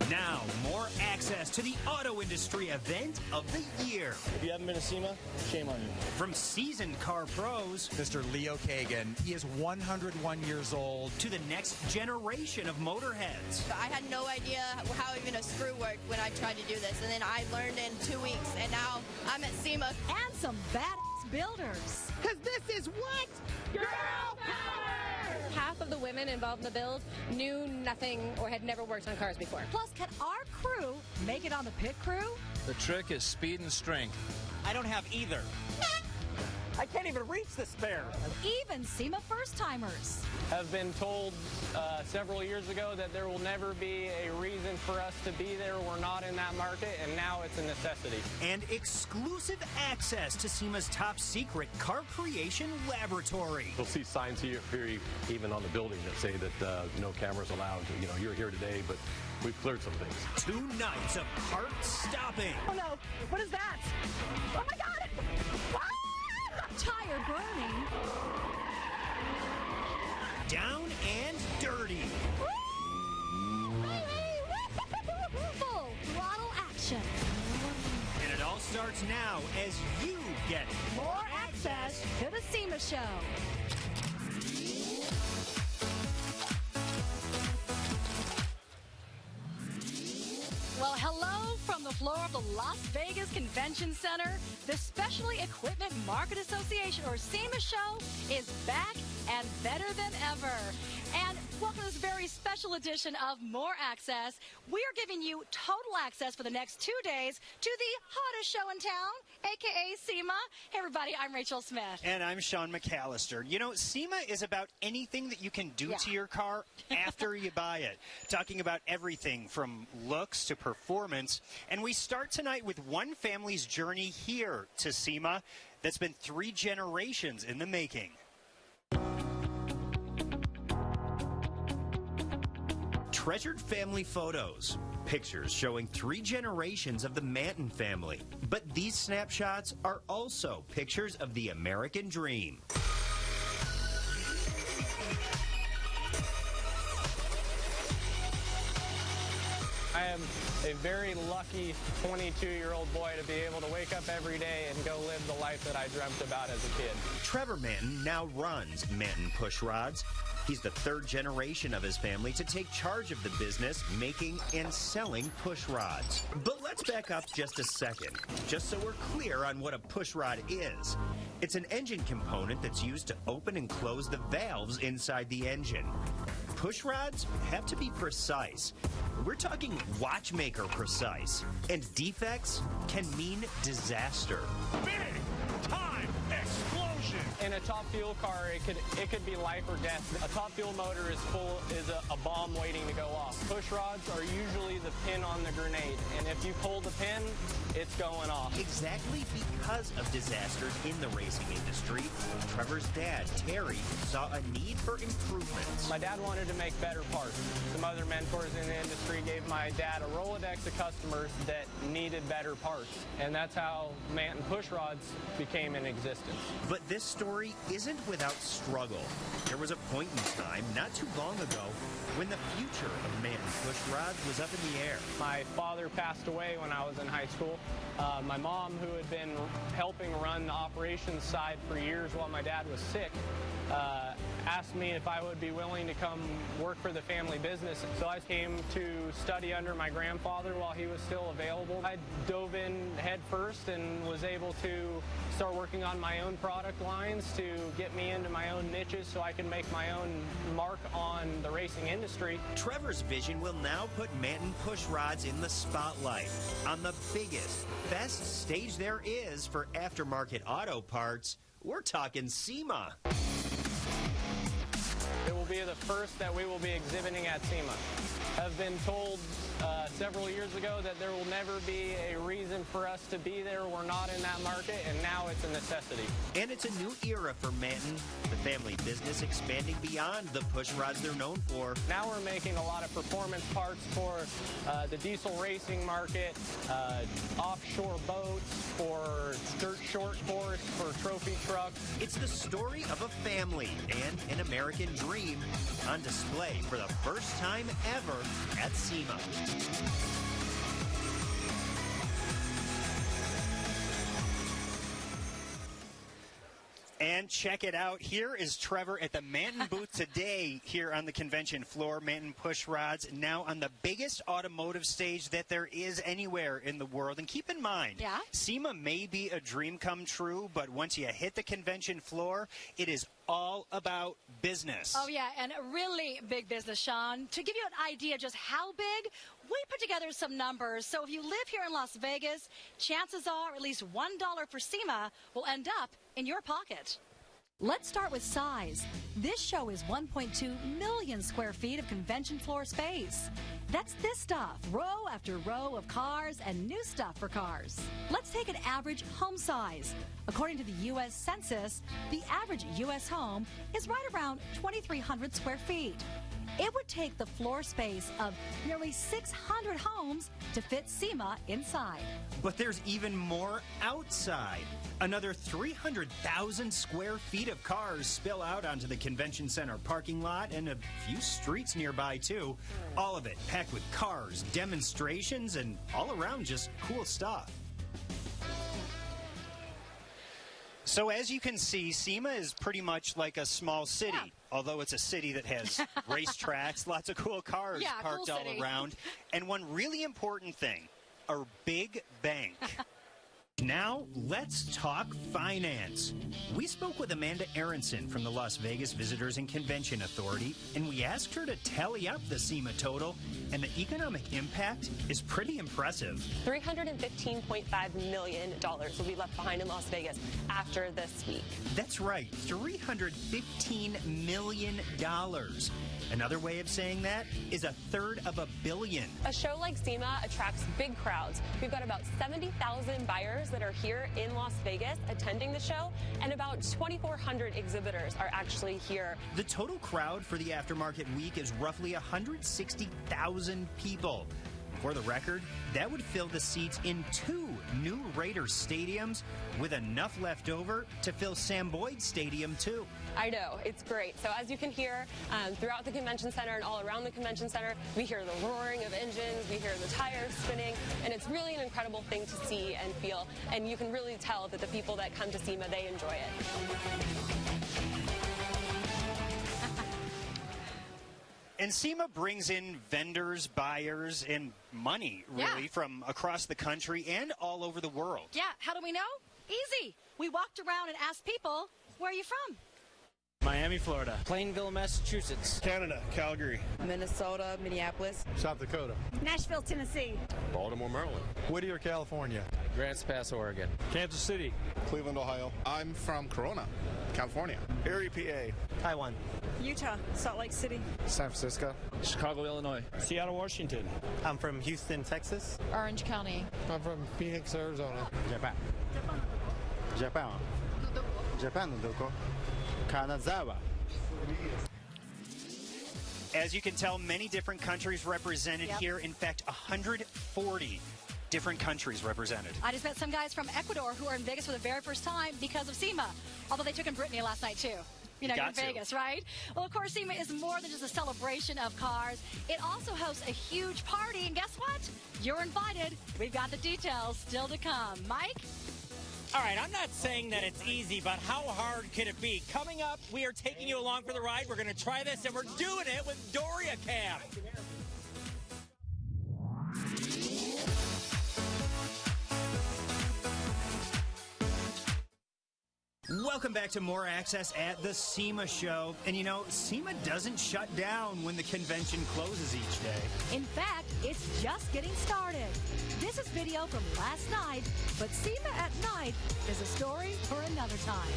Now, more access to the auto industry event of the year. If you haven't been to SEMA, shame on you. From seasoned car pros, Mr. Leo Kagan, he is 101 years old, to the next generation of motorheads. I had no idea how even a screw worked when I tried to do this, and then I learned in 2 weeks, and now I'm at SEMA. And some badass builders. Because this is what? Girl power! Half of the women involved in the build knew nothing or had never worked on cars before. Plus, can our crew make it on the pit crew? The trick is speed and strength. I don't have either. I can't even reach the spare. Even SEMA first-timers have been told several years ago that there will never be a reason for us to be there. We're not in that market, and now it's a necessity. And exclusive access to SEMA's top secret car creation laboratory. You'll see signs here even on the building that say that no cameras allowed. You know, you're here today, but we've cleared some things. 2 nights of heart stopping. Oh no, what is that? Oh my God! Ah! Tire burning. Down and dirty. Full throttle action. And it all starts now as you get more access to the SEMA Show. Well, hello from the floor of the Las Vegas Convention Center. The Specialty Equipment Market Association, or SEMA Show, is back and better than ever. And welcome to this very special edition of More Access. We are giving you total access for the next 2 days to the hottest show in town, a.k.a. SEMA. Hey, everybody, I'm Rachel Smith. And I'm Sean McAllister. You know, SEMA is about anything that you can do to your car after you buy it. Talking about everything from looks to performance. And we start tonight with one family's journey here to SEMA that's been 3 generations in the making. Treasured family photos, pictures showing 3 generations of the Manton family. But these snapshots are also pictures of the American dream. I am a very lucky 22-year-old boy to be able to wake up every day and go live the life that I dreamt about as a kid. Trevor Manton now runs Manton Pushrods. He's the 3rd generation of his family to take charge of the business, making and selling push rods. But let's back up just a second, just so we're clear on what a push rod is. It's an engine component that's used to open and close the valves inside the engine. Push rods have to be precise. We're talking watchmaker precise. And defects can mean disaster. Big time explosion! In a top fuel car, it could be life or death. A top fuel motor is a bomb waiting to go off. Push rods are usually the pin on the grenade, and if you pull the pin, it's going off. Exactly because of disasters in the racing industry, Trevor's dad, Terry, saw a need for improvements. My dad wanted to make better parts. Some other mentors in the industry gave my dad a Rolodex of customers that needed better parts, and that's how Manton Pushrods became in existence. But this story isn't without struggle. There was a point in time, not too long ago, when the future of Manton Pushrods was up in the air. My father passed away when I was in high school. My mom, who had been helping run the operations side for years while my dad was sick, asked me if I would be willing to come work for the family business. So I came to study under my grandfather while he was still available. I dove in head first and was able to start working on my own product lines to get me into my own niches so I can make my own mark on the racing industry. Trevor's vision will now put Manton Pushrods in the spotlight on the biggest, best stage there is for aftermarket auto parts. We're talking SEMA. It will be the first that we will be exhibiting at SEMA. I've been told several years ago that there will never be a reason for us to be there. We're not in that market, and now it's a necessity. And it's a new era for Manton, the family business expanding beyond the push rods they're known for. Now we're making a lot of performance parts for the diesel racing market, offshore boats, for dirt short course, for trophy trucks. It's the story of a family and an American dream on display for the first time ever at SEMA. And check it out. Here is Trevor at the Manton booth today here on the convention floor. Manton Pushrod's now on the biggest automotive stage that there is anywhere in the world. And keep in mind, SEMA may be a dream come true, but once you hit the convention floor, it is all about business. Oh, yeah, and really big business, Sean. To give you an idea just how big, we put together some numbers. So if you live here in Las Vegas, chances are at least $1 for SEMA will end up in your pocket. Let's start with size. This show is 1.2 million square feet of convention floor space. That's this stuff, row after row of cars and new stuff for cars. Let's take an average home size. According to the U.S. Census, the average U.S. home is right around 2,300 square feet. It would take the floor space of nearly 600 homes to fit SEMA inside. But there's even more outside. Another 300,000 square feet of cars spill out onto the convention center parking lot and a few streets nearby, too. All of it packed with cars, demonstrations, and all around just cool stuff. So as you can see, SEMA is pretty much like a small city, although it's a city that has racetracks, lots of cool cars parked all around, and one really important thing, a big bank. Now, let's talk finance. We spoke with Amanda Aronson from the Las Vegas Visitors and Convention Authority, and we asked her to tally up the SEMA total, and the economic impact is pretty impressive. $315.5 million will be left behind in Las Vegas after this week. That's right, $315 million. Another way of saying that is $1/3 billion. A show like SEMA attracts big crowds. We've got about 70,000 buyers that are here in Las Vegas attending the show, and about 2,400 exhibitors are actually here. The total crowd for the aftermarket week is roughly 160,000 people. For the record, that would fill the seats in 2 new Raiders stadiums, with enough left over to fill Sam Boyd Stadium, too. I know, it's great. So as you can hear, throughout the convention center and all around the convention center, we hear the roaring of engines, we hear the tires spinning, and it's really an incredible thing to see and feel. And you can really tell that the people that come to SEMA, they enjoy it. And SEMA brings in vendors, buyers, and money, really, from across the country and all over the world. Yeah, how do we know? Easy. We walked around and asked people, where are you from? Miami, Florida. Plainville, Massachusetts. Canada, Calgary. Minnesota, Minneapolis. South Dakota. Nashville, Tennessee. Baltimore, Maryland. Whittier, California. Grants Pass, Oregon. Kansas City. Cleveland, Ohio. I'm from Corona, California. Erie, PA. Taiwan. Utah, Salt Lake City. San Francisco. Chicago, Illinois. Seattle, Washington. I'm from Houston, Texas. Orange County. I'm from Phoenix, Arizona. Japan. Japan. Japan, doko? Kanazawa. As you can tell, many different countries represented here. In fact, 140 different countries represented. I just met some guys from Ecuador who are in Vegas for the very first time because of SEMA, although they took in Brittany last night, too. You know, you're in Vegas, right? Well, of course, SEMA is more than just a celebration of cars. It also hosts a huge party, and guess what? You're invited. We've got the details still to come. Mike? All right, I'm not saying that it's easy, but how hard could it be? Coming up, we are taking you along for the ride. We're going to try this, and we're doing it with Doria Cam. Welcome back to More Access at the SEMA Show. And you know, SEMA doesn't shut down when the convention closes each day. In fact, it's just getting started. This is video from last night, but SEMA at night is a story for another time.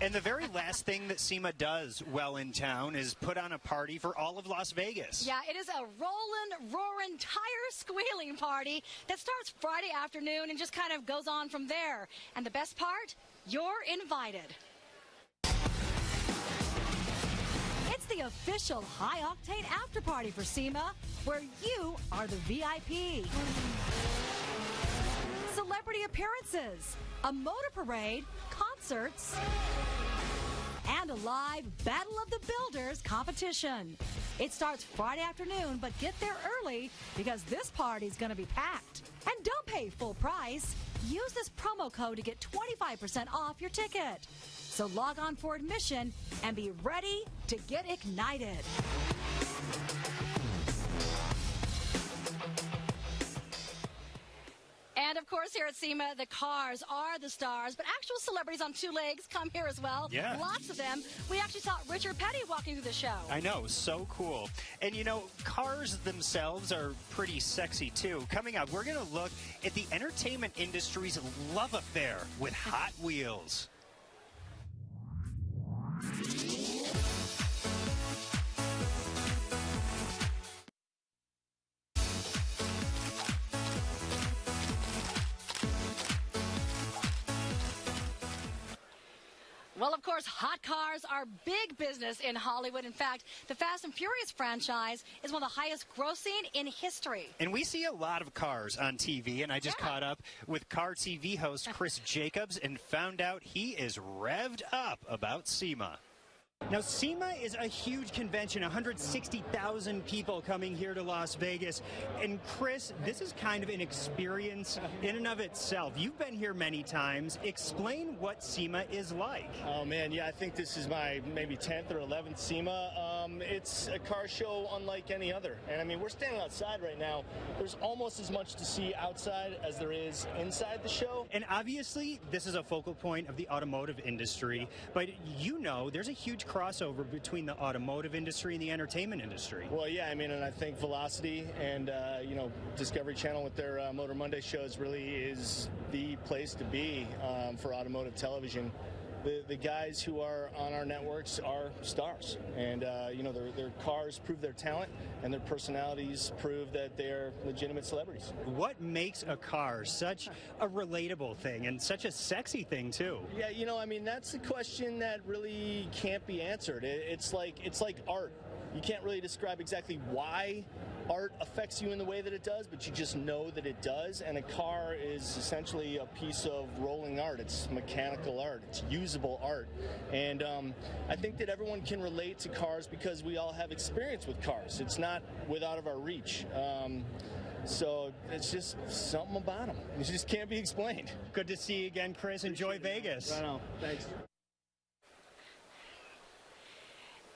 And the very last thing that SEMA does well in town is put on a party for all of Las Vegas. Yeah, it is a rollin', roaring, tire-squealing party that starts Friday afternoon and just kind of goes on from there. And the best part? You're invited. It's the official high-octane after-party for SEMA, where you are the VIP. Celebrity appearances, a motor parade, concerts, and a live Battle of the Builders competition. It starts Friday afternoon, but get there early because this party's going to be packed. And don't pay full price. Use this promo code to get 25% off your ticket. So log on for admission and be ready to get ignited. And, of course, here at SEMA, the cars are the stars, but actual celebrities on two legs come here as well. Yeah. Lots of them. We actually saw Richard Petty walking through the show. I know, so cool. And, you know, cars themselves are pretty sexy, too. Coming up, we're going to look at the entertainment industry's love affair with Hot Wheels. Well, of course, hot cars are big business in Hollywood. In fact, the Fast and Furious franchise is one of the highest grossing in history. And we see a lot of cars on TV, and I just caught up with Car TV host Chris Jacobs and found out he is revved up about SEMA. Now, SEMA is a huge convention, 160,000 people coming here to Las Vegas. And Chris, this is kind of an experience in and of itself. You've been here many times. Explain what SEMA is like. Oh, man, yeah, I think this is my maybe 10th or 11th SEMA. It's a car show unlike any other. And, I mean, we're standing outside right now. There's almost as much to see outside as there is inside the show. And obviously, this is a focal point of the automotive industry. But you know, there's a huge crossover between the automotive industry and the entertainment industry. Well, yeah, I mean, and I think Velocity and, you know, Discovery Channel with their Motor Monday shows really is the place to be for automotive television. The guys who are on our networks are stars, and you know, their cars prove their talent, and their personalities prove that they're legitimate celebrities. What makes a car such a relatable thing and such a sexy thing too? Yeah, you know, I mean, that's a question that really can't be answered. It's like art. You can't really describe exactly why art affects you in the way that it does, but you just know that it does. And a car is essentially a piece of rolling art. It's mechanical art. It's usable art. And I think that everyone can relate to cars because we all have experience with cars. It's not out of our reach. So it's just something about them. It just can't be explained. Good to see you again, Chris. Enjoy Vegas. I know. Thanks.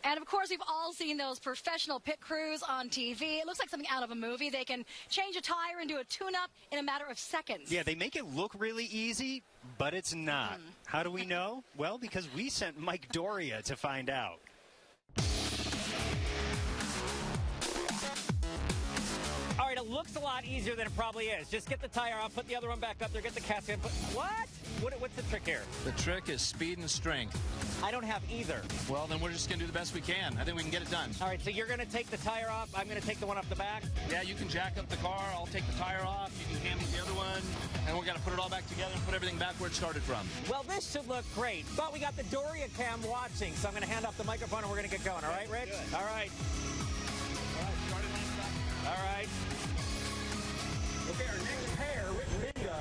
And, of course, we've all seen those professional pit crews on TV. It looks like something out of a movie. They can change a tire and do a tune-up in a matter of seconds. Yeah, they make it look really easy, but it's not. How do we know? Well, because we sent Mike Doria to find out. All right, it looks a lot easier than it probably is. Just get the tire off, put the other one back up there, get the casket. What? What's the trick here? The trick is speed and strength. I don't have either. Well, then we're just going to do the best we can. I think we can get it done. All right, so you're going to take the tire off. I'm going to take the one off the back. Yeah, you can jack up the car. I'll take the tire off. You can hand me the other one. And we're going to put it all back together and put everything back where it started from. Well, this should look great. But we got the Doria cam watching, so I'm going to hand off the microphone and we're going to get going. All right, Rich? Good. All right. All right. Okay, our next pair, Rick Minga,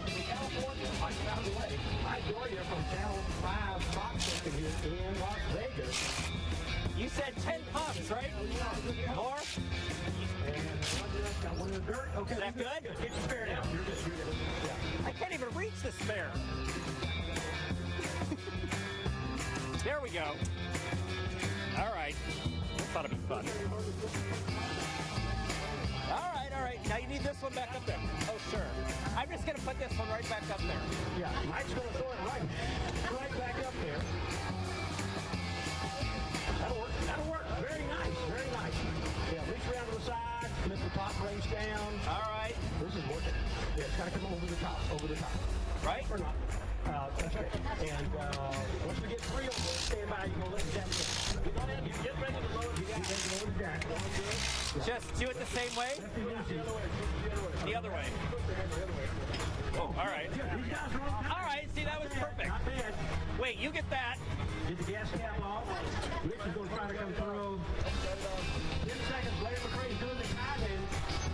from California, right out of the way. Hi, Doria from Channel 5 Fox Station here in Las Vegas. You said 10 puffs, right? More? And got one in the dirt. Okay, is that good? Get your spare down. You're good. Yeah. I can't even reach the spare. There we go. All right. This ought to be fun. All right. Now you need this one back up there. Oh, sure. I'm just going to put this one right back up there. Yeah, Mike's going to throw it right back up there. That'll work. Very nice. Yeah, reach around to the side, let the top race down. All right. This is working. Yeah, it's got to come over the top. Right? Or not. That's right. And once we get 3 of them, stand by, you can let the jack go. Get ready to load. You got to load the jack. Just do it the same way? The other way. Oh, all right. All right, see, that was perfect. Not bad. Wait, you get that. Get the gas cap off. Rich is going to try to come through. 10 seconds. Larry McCray's doing the timing.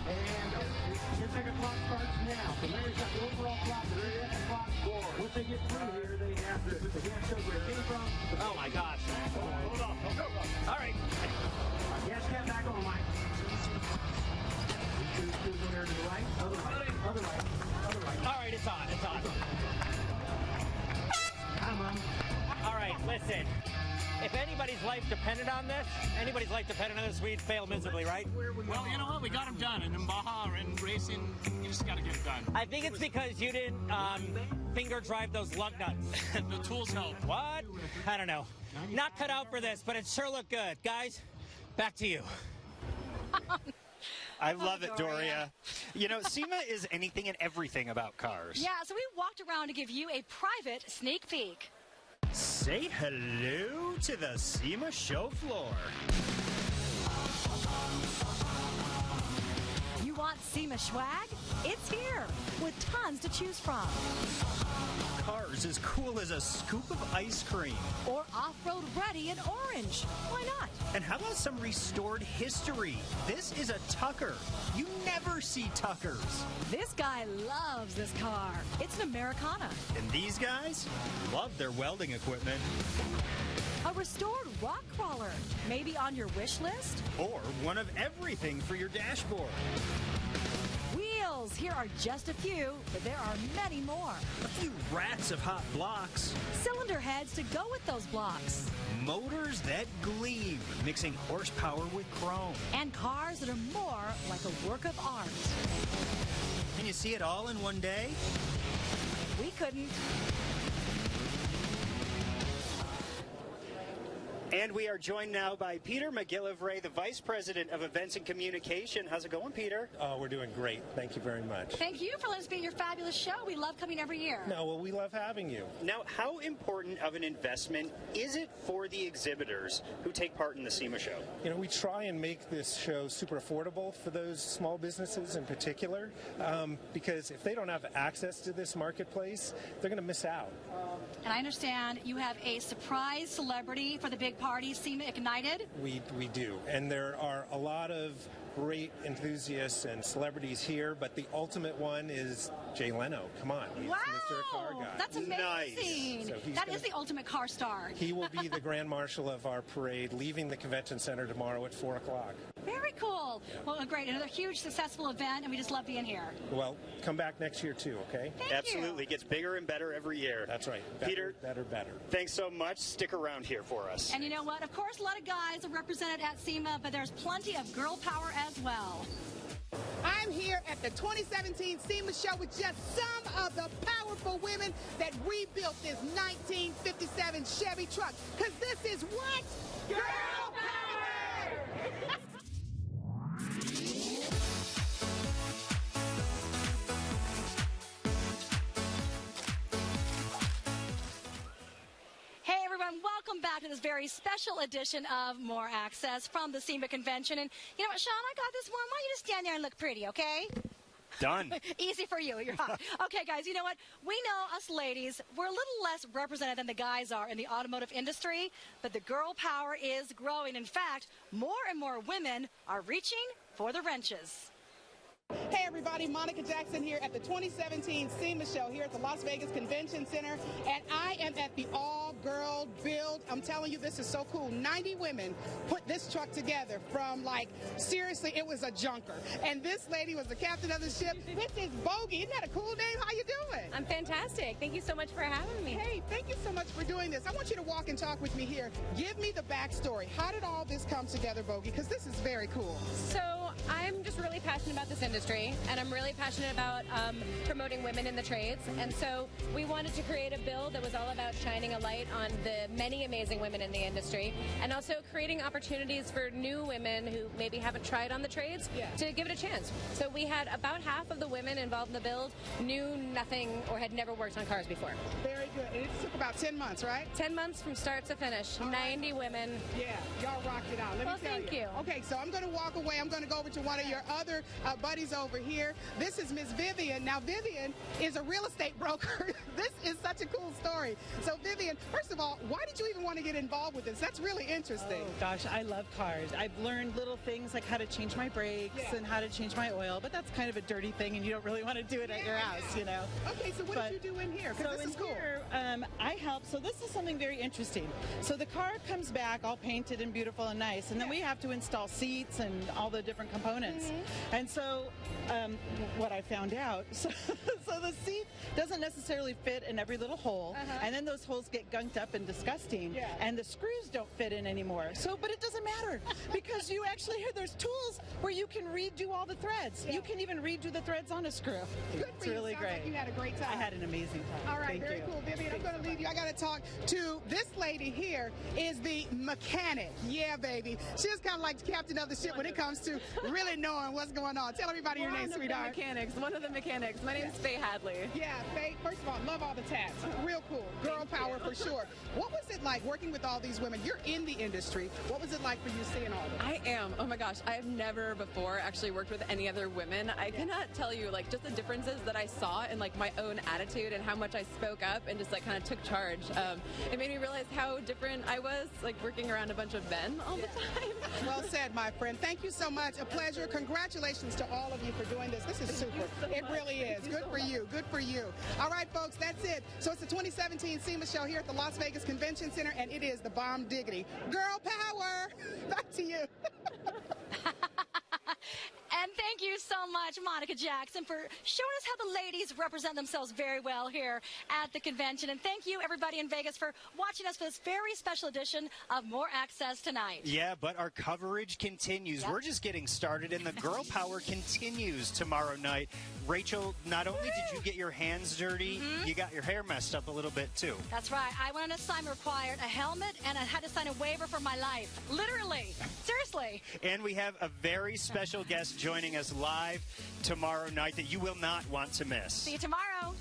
And 10 seconds. second clock starts now. So Mary's got the overall clock, the second clock score. Once they get through here, they have to put the gas shows where it came from. Oh my gosh. Hold on. All right. Gas cap back on, Mike. Two go there to the right, other right, other right, other right. All right, it's on. It's on. Come on. All right, listen. If anybody's life depended on this, we'd fail miserably, right? Well, you know what? We got them done. And in Baja and racing, you just got to get it done. I think it's because you didn't finger drive those lug nuts. The tools help. What? I don't know. Not cut out for this, but it sure looked good. Guys, back to you. I love it, Doria. You know, SEMA is anything and everything about cars. Yeah, so we walked around to give you a private sneak peek. Say hello to the SEMA Show floor. You want SEMA swag? It's here with tons to choose from. Cars as cool as a scoop of ice cream. Or off-road ready in orange. Why not? And how about some restored history? This is a Tucker. You never see Tuckers. This guy loves this car. It's an Americana. And these guys love their welding equipment. A restored rock crawler. Maybe on your wish list? Or one of everything for your dashboard. Wheels. Here are just a few, but there are many more. A few rats of hot blocks. Cylinder heads to go with those blocks. Motors that gleam, mixing horsepower with chrome. And cars that are more like a work of art. Can you see it all in one day? We couldn't. And we are joined now by Peter McGillivray, the Vice President of Events and Communication. How's it going, Peter? We're doing great. Thank you very much. Thank you for letting us be at your fabulous show. We love coming every year. No, well, we love having you. Now, how important of an investment is it for the exhibitors who take part in the SEMA Show? You know, we try and make this show super affordable for those small businesses in particular, because if they don't have access to this marketplace, they're going to miss out. And I understand you have a surprise celebrity for the big party, SEMA Ignited. We do. And there are a lot of great enthusiasts and celebrities here, but the ultimate one is Jay Leno. Come on. He's wow. Mr. Car Guy. That's amazing. Nice. So that is the ultimate car star. He will be the Grand Marshal of our parade, leaving the convention center tomorrow at 4 o'clock. Very cool. Well, great. Another huge, successful event, and we just love being here. Well, come back next year, too, okay? Absolutely. It gets bigger and better every year. That's right. Peter, better. Thanks so much. Stick around here for us. And you know what? Of course, a lot of guys are represented at SEMA, but there's plenty of girl power as well. I'm here at the 2017 SEMA Show with just some of the powerful women that rebuilt this 1957 Chevy truck. Because this is what? Girl power! Hey everyone, welcome back to this very special edition of More Access from the SEMA Convention. And you know what, Sean, I got this one. Why don't you just stand there and look pretty, okay? Done. Easy for you. You're hot. Okay, guys, you know what? We know us ladies, we're a little less represented than the guys are in the automotive industry, but the girl power is growing. In fact, more and more women are reaching for the wrenches. Hey everybody, Monica Jackson here at the 2017 SEMA Show here at the Las Vegas Convention Center, and I am at the all-girl build. I'm telling you, this is so cool. 90 women put this truck together from, like, seriously, it was a junker. And this lady was the captain of the ship. This is Bogey. Isn't that a cool name? How you doing? I'm fantastic. Thank you so much for having me. Hey, thank you so much for doing this. I want you to walk and talk with me here. Give me the backstory. How did all this come together, Bogey? Because this is very cool. So I'm just really passionate about this industry, and I'm really passionate about promoting women in the trades. And so we wanted to create a bill that was all about shining a light on the many amazing women in the industry, and also creating opportunities for new women who maybe haven't tried on the trades to give it a chance. So we had about half of the women involved in the build knew nothing or had never worked on cars before. Very good. And it took about 10 months, right? 10 months from start to finish. 90 women. Yeah, y'all rocked it out. now. Let me tell thank you. Okay, so I'm going to walk away. I'm going to go over to one of your other buddies over here. This is Miss Vivian. Now, Vivian is a real estate broker. This is such a cool story. So, Vivian, first of all, why did you even want to get involved with this? That's really interesting. Oh, gosh, I love cars. I've learned little things like how to change my brakes and how to change my oil, but that's kind of a dirty thing, and you don't really want to do it at your house, you know. Okay, so what did you do in here? So this is cool. Here, I help. So this is something very interesting. So the car comes back all painted and beautiful and nice, and then we have to install seats and all the different components. And so what I found out, so the seat doesn't necessarily fit in every little hole, and then those holes get gunked up and disgusting, and the screws don't fit in anymore. So, but it doesn't matter because you actually, there's tools where you can redo all the threads. You can even redo the threads on a screw. Good it's for you. really Sounds great. Like you had a great time. I had an amazing time. All right, Thank very you. cool, Vivian. I'm going to leave you. I got to talk to this lady here. Is the mechanic? Yeah, baby. She's kind of like the captain of the ship when it comes to really knowing what's going on. Tell everybody your name, sweetheart. One of the mechanics. My name is Faye Hadley. Yeah, Faye. First of all, love all the tats. Real cool. Girl power for sure. What was it like working with all these women? You're in the industry. What was it like for you seeing all of them? I am. Oh my gosh. I have never before actually worked with any other women. I cannot tell you like just the differences that I saw in like my own attitude and how much I spoke up and just like kind of took charge. It made me realize how different I was like working around a bunch of men all the time. Well said, my friend. Thank you so much. A pleasure. Congratulations to all of you for doing this. This is super. It really is. Good for you. Good for you. All right, folks, that's it. So it's the 2017 SEMA Show here at the Las Vegas Convention Center, and it is the bomb diggity. Girl power. Back to you. And thank you so much, Monica Jackson, for showing us how the ladies represent themselves very well here at the convention. And thank you, everybody in Vegas, for watching us for this very special edition of More Access tonight. Yeah, but our coverage continues. We're just getting started, and the girl power continues tomorrow night. Rachel, not only did you get your hands dirty, you got your hair messed up a little bit, too. That's right. I went on an assignment required a helmet, and I had to sign a waiver for my life. Literally. Seriously. And we have a very special guest joining us live tomorrow night that you will not want to miss. See you tomorrow.